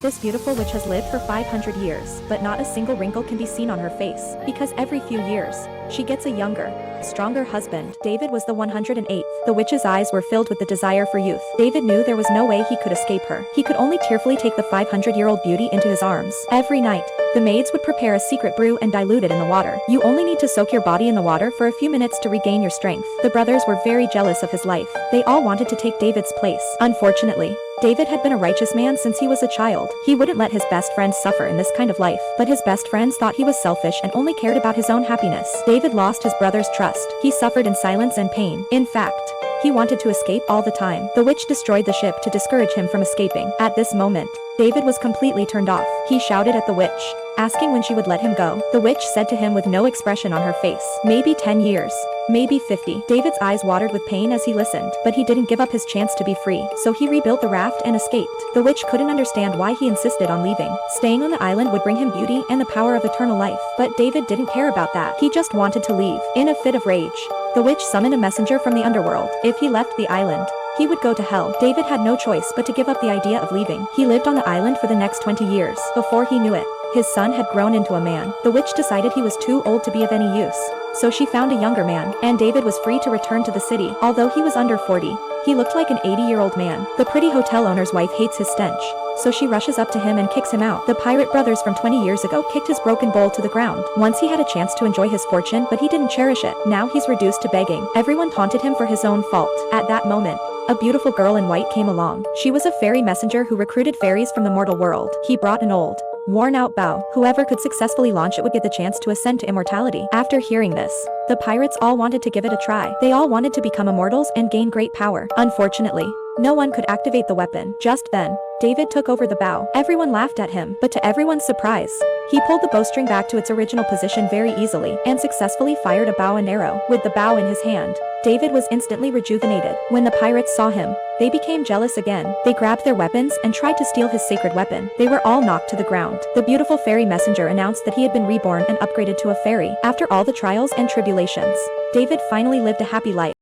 This beautiful witch has lived for 500 years, but not a single wrinkle can be seen on her face, because every few years, she gets a younger, stronger husband. David was the 108th. The witch's eyes were filled with the desire for youth. David knew there was no way he could escape her. He could only tearfully take the 500-year-old beauty into his arms. Every night, the maids would prepare a secret brew and dilute it in the water. You only need to soak your body in the water for a few minutes to regain your strength. The brothers were very jealous of his life. They all wanted to take David's place. Unfortunately, David had been a righteous man since he was a child. He wouldn't let his best friends suffer in this kind of life. But his best friends thought he was selfish and only cared about his own happiness. David lost his brother's trust. He suffered in silence and pain. In fact, he wanted to escape all the time. The witch destroyed the ship to discourage him from escaping. At this moment, David was completely turned off. He shouted at the witch, asking when she would let him go. The witch said to him with no expression on her face, "Maybe 10 years. Maybe 50. David's eyes watered with pain as he listened, but he didn't give up his chance to be free, so he rebuilt the raft and escaped. The witch couldn't understand why he insisted on leaving. Staying on the island would bring him beauty and the power of eternal life, but David didn't care about that. He just wanted to leave. In a fit of rage, the witch summoned a messenger from the underworld. If he left the island, he would go to hell. David had no choice but to give up the idea of leaving. He lived on the island for the next 20 years. Before he knew it, his son had grown into a man. The witch decided he was too old to be of any use, so she found a younger man, and David was free to return to the city. Although he was under 40, he looked like an 80-year-old man. The pretty hotel owner's wife hates his stench, so she rushes up to him and kicks him out. The pirate brothers from 20 years ago kicked his broken bowl to the ground. Once he had a chance to enjoy his fortune, but he didn't cherish it. Now he's reduced to begging. Everyone taunted him for his own fault. At that moment, a beautiful girl in white came along. She was a fairy messenger who recruited fairies from the mortal world. He brought an old, worn-out bow. Whoever could successfully launch it would get the chance to ascend to immortality. After hearing this, the pirates all wanted to give it a try. They all wanted to become immortals and gain great power. Unfortunately, no one could activate the weapon. Just then, David took over the bow. Everyone laughed at him, but to everyone's surprise, he pulled the bowstring back to its original position very easily and successfully fired a bow and arrow. With the bow in his hand, David was instantly rejuvenated. When the pirates saw him, they became jealous again. They grabbed their weapons and tried to steal his sacred weapon. They were all knocked to the ground. The beautiful fairy messenger announced that he had been reborn and upgraded to a fairy. After all the trials and tribulations, David finally lived a happy life.